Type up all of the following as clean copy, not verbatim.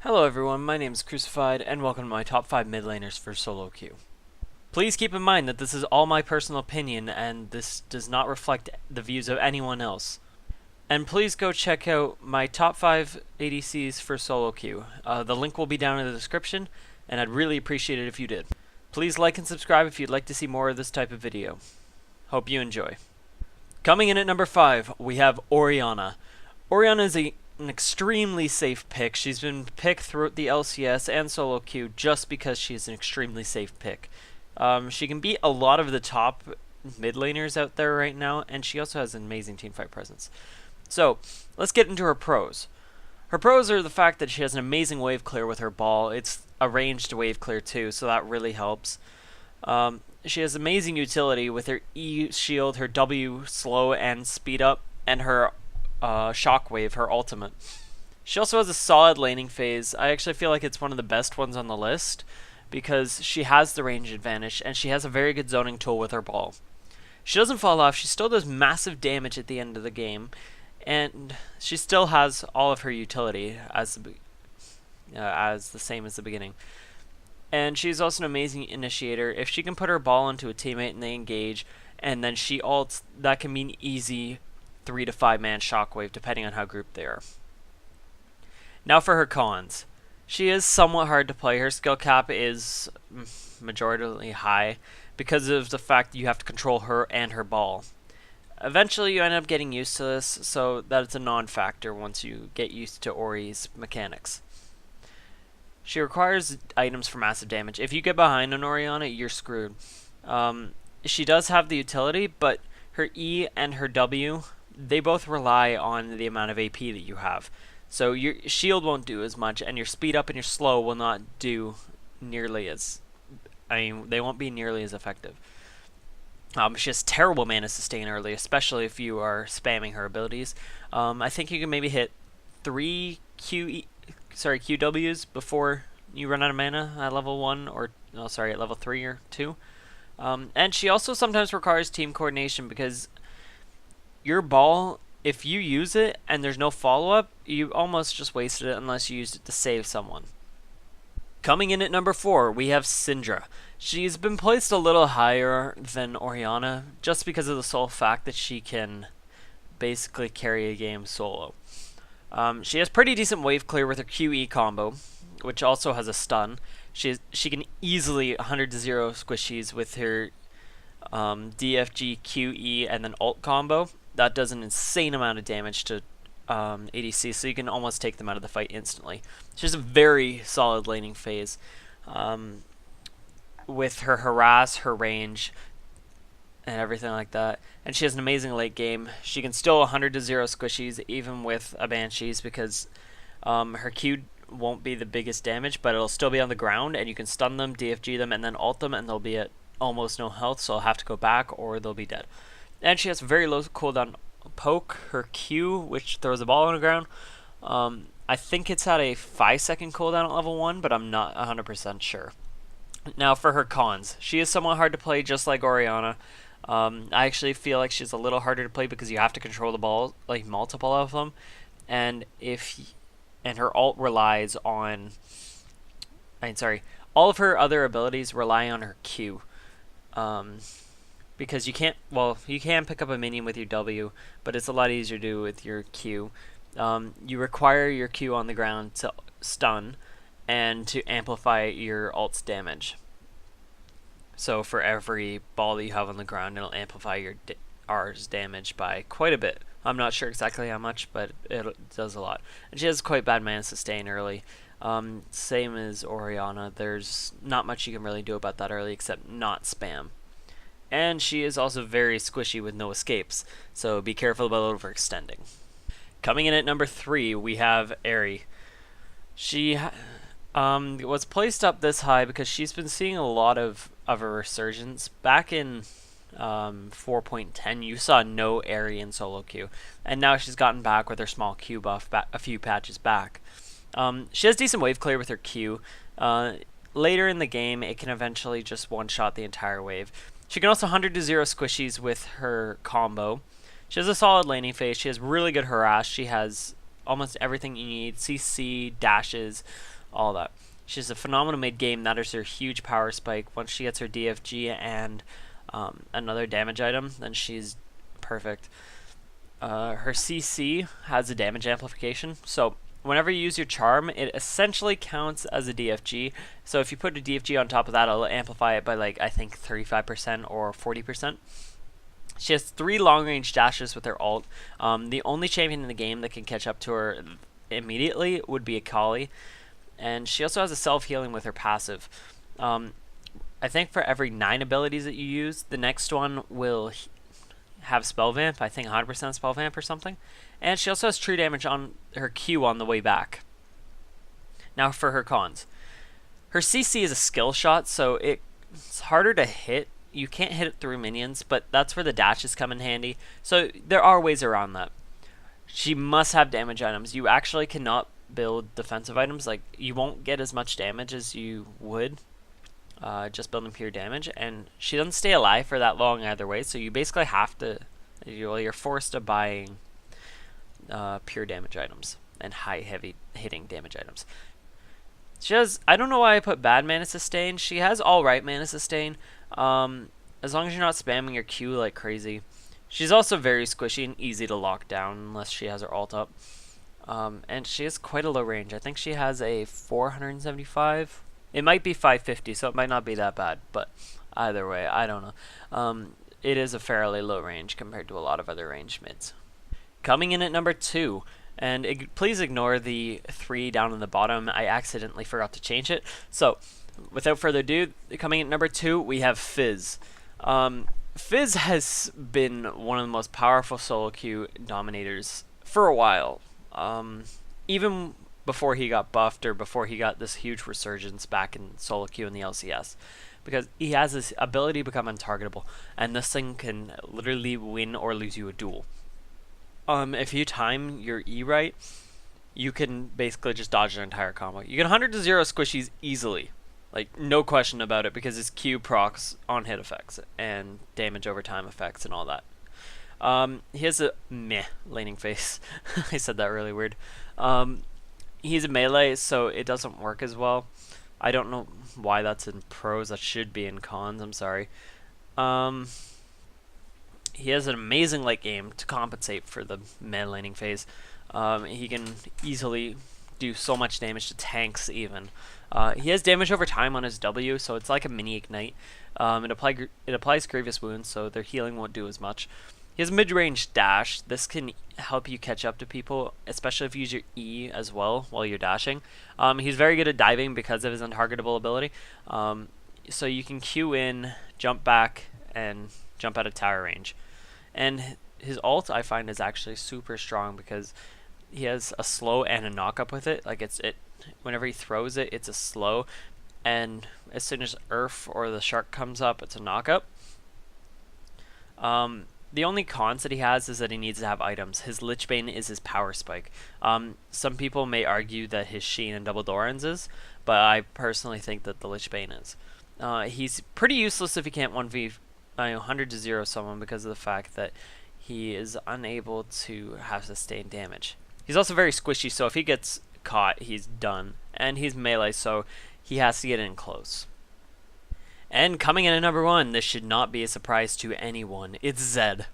Hello everyone, my name is Crucified, and welcome to my top 5 mid laners for solo queue. Please keep in mind that this is all my personal opinion, and this does not reflect the views of anyone else. And please go check out my top 5 ADCs for solo queue. The link will be down in the description, and I'd really appreciate it if you did. Please like and subscribe if you'd like to see more of this type of video. Hope you enjoy. Coming in at number 5, we have Orianna. Orianna is an extremely safe pick. She's been picked throughout the LCS and solo queue just because she's an extremely safe pick. She can beat a lot of the top mid laners out there right now, and she also has an amazing teamfight presence. So, let's get into her pros. Her pros are the fact that she has an amazing wave clear with her ball. It's a ranged wave clear too, so that really helps. She has amazing utility with her E shield, her W slow and speed up, and her Shockwave, her ultimate. She also has a solid laning phase. I actually feel like it's one of the best ones on the list because she has the range advantage and she has a very good zoning tool with her ball. She doesn't fall off. She still does massive damage at the end of the game, and she still has all of her utility as the same as the beginning. And she's also an amazing initiator. If she can put her ball into a teammate and they engage, and then she ults, that can mean easy 3 to 5 man shockwave depending on how grouped they are. Now for her cons. She is somewhat hard to play. Her skill cap is majoritarily high because of the fact that you have to control her and her ball. Eventually you end up getting used to this, so that's a non-factor once you get used to Ori's mechanics. She requires items for massive damage. If you get behind on Orianna, you're screwed. She does have the utility, but her E and her W, they both rely on the amount of AP that you have. So your shield won't do as much, and your speed up and your slow will not do nearly as... they won't be nearly as effective. She has terrible mana sustain early, especially if you are spamming her abilities. I think you can maybe hit 3 QWs before you run out of mana at level 1, or... at level 3 or 2. And she also sometimes requires team coordination because your ball, if you use it and there's no follow-up, you almost just wasted it unless you used it to save someone. Coming in at number 4, we have Syndra. She's been placed a little higher than Orianna just because of the sole fact that she can basically carry a game solo. She has pretty decent wave clear with her QE combo, which also has a stun. She can easily 100 to 0 squishies with her DFG QE and then ult combo. That does an insane amount of damage to ADC, so you can almost take them out of the fight instantly. She has a very solid laning phase with her harass, her range, and everything like that. And she has an amazing late game. She can still 100 to 0 squishies even with a Banshees because her Q won't be the biggest damage, but it'll still be on the ground and you can stun them, DFG them, and then ult them, and they'll be at almost no health, so they'll have to go back or they'll be dead. And she has very low cooldown poke, her Q, which throws the ball on the ground. I think it's at a 5-second cooldown at level 1, but I'm not 100% sure. Now for her cons. She is somewhat hard to play just like Orianna. I actually feel like she's a little harder to play because you have to control the ball, like multiple of them. And her ult relies on... all of her other abilities rely on her Q. Because you can't, you can pick up a minion with your W, but it's a lot easier to do with your Q. You require your Q on the ground to stun and to amplify your ult's damage. So for every ball that you have on the ground, it'll amplify your R's damage by quite a bit. I'm not sure exactly how much, but it does a lot. And she has quite bad mana sustain early. Same as Orianna. There's not much you can really do about that early except not spam. And she is also very squishy with no escapes, so be careful about overextending. Coming in at number 3, we have Ahri. She was placed up this high because she's been seeing a lot of a resurgence. Back in 4.10, you saw no Ahri in solo queue, and now she's gotten back with her small Q buff a few patches back. She has decent wave clear with her Q. Later in the game, it can eventually just one-shot the entire wave. She can also 100 to 0 squishies with her combo. She has a solid laning phase. She has really good harass. She has almost everything you need: CC, dashes, all that. She's a phenomenal mid-game. That is her huge power spike. Once she gets her DFG and another damage item, then she's perfect. Her CC has a damage amplification, so whenever you use your charm, it essentially counts as a DFG. So if you put a DFG on top of that, it'll amplify it by like, I think 35% or 40%. She has 3 long-range dashes with her ult. The only champion in the game that can catch up to her immediately would be Akali. And she also has a self-healing with her passive. I think for every 9 abilities that you use, the next one will have spell vamp. I think 100% spell vamp or something. And she also has true damage on her Q on the way back. Now for her cons. Her CC is a skill shot, so it's harder to hit. You can't hit it through minions, but that's where the dashes come in handy. So there are ways around that. She must have damage items. You actually cannot build defensive items. Like, you won't get as much damage as you would just building pure damage, and she doesn't stay alive for that long either way, so you basically have to, you're forced to buying pure damage items and high heavy hitting damage items. She has, I don't know why I put bad mana sustain. She has alright mana sustain, as long as you're not spamming your Q like crazy. She's also very squishy and easy to lock down unless she has her ult up. And she has quite a low range. I think she has a 475. It might be 550, so it might not be that bad, but either way, I don't know. It is a fairly low range compared to a lot of other ranged mids. Coming in at number 2, and please ignore the 3 down in the bottom. I accidentally forgot to change it. So, without further ado, coming in at number 2, we have Fizz. Fizz has been one of the most powerful solo queue dominators for a while. Even before he got buffed or before he got this huge resurgence back in solo queue in the LCS, because he has this ability to become untargetable, and this thing can literally win or lose you a duel. If you time your E right, you can basically just dodge an entire combo. You can 100-0 squishies easily, like no question about it, because his Q procs on hit effects and damage over time effects and all that. He has a meh laning face. I said that really weird. He's a melee, so it doesn't work as well. I don't know why that's in pros. That should be in cons. I'm sorry. He has an amazing late game to compensate for the meh laning phase. He can easily do so much damage to tanks even. He has damage over time on his W, so it's like a mini ignite. It applies grievous wounds, so their healing won't do as much. He has a mid-range dash. This can help you catch up to people, especially if you use your E as well while you're dashing. He's very good at diving because of his untargetable ability. So you can Q in, jump back, and jump out of tower range. And his ult, I find, is actually super strong because he has a slow and a knock-up with it. Like whenever he throws it, it's a slow, and as soon as Earth or the shark comes up, it's a knock-up. The only cons that he has is that he needs to have items. His Lichbane is his power spike. Some people may argue that his Sheen and Double Dorans is, but I personally think that the Lichbane is. He's pretty useless if he can't 100-0 someone because of the fact that he is unable to have sustained damage. He's also very squishy, so if he gets caught, he's done. And he's melee, so he has to get in close. And coming in at number 1, this should not be a surprise to anyone. It's Zed.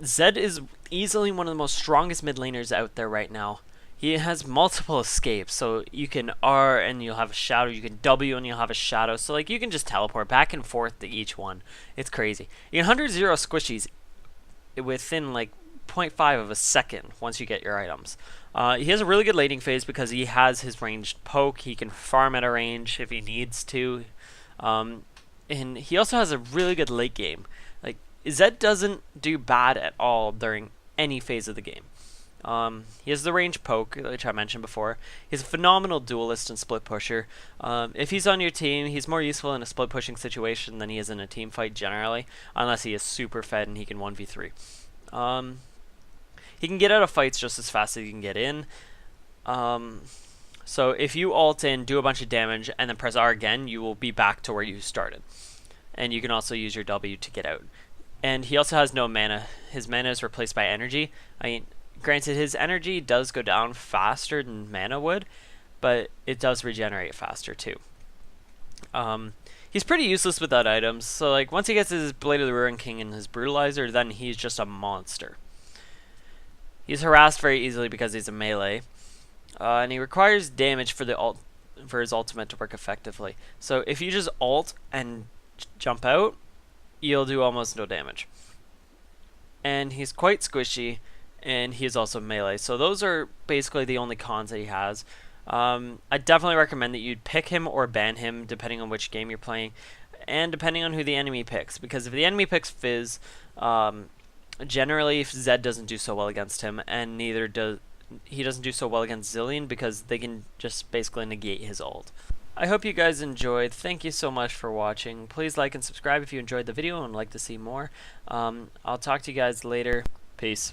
Zed is easily one of the most strongest mid laners out there right now. He has multiple escapes, so you can R and you'll have a shadow, you can W and you'll have a shadow, so like you can just teleport back and forth to each one. It's crazy. You can 100-0 squishies within like 0.5 of a second once you get your items. He has a really good laning phase because he has his ranged poke. He can farm at a range if he needs to. And he also has a really good late game. Like, Zed doesn't do bad at all during any phase of the game. He has the range poke, which I mentioned before. He's a phenomenal duelist and split pusher. If he's on your team, he's more useful in a split pushing situation than he is in a team fight generally, unless he is super fed and he can 1v3. He can get out of fights just as fast as he can get in. So if you ult in, do a bunch of damage, and then press R again, you will be back to where you started. And you can also use your W to get out. And he also has no mana. His mana is replaced by energy. I mean, Granted, his energy does go down faster than mana would, but it does regenerate faster too. He's pretty useless without items, so like once he gets his Blade of the Ruin King and his Brutalizer, then he's just a monster. He's harassed very easily because he's a melee, and he requires damage for his ultimate to work effectively. So if you just ult and jump out, you'll do almost no damage. And he's quite squishy, and he is also melee. So those are basically the only cons that he has. I definitely recommend that you'd pick him or ban him depending on which game you're playing, and depending on who the enemy picks. Because if the enemy picks Fizz, generally Zed doesn't do so well against him, and neither does he doesn't do so well against Zilean because they can just basically negate his ult. I hope you guys enjoyed. Thank you so much for watching. Please like and subscribe if you enjoyed the video and would like to see more. I'll talk to you guys later. Peace.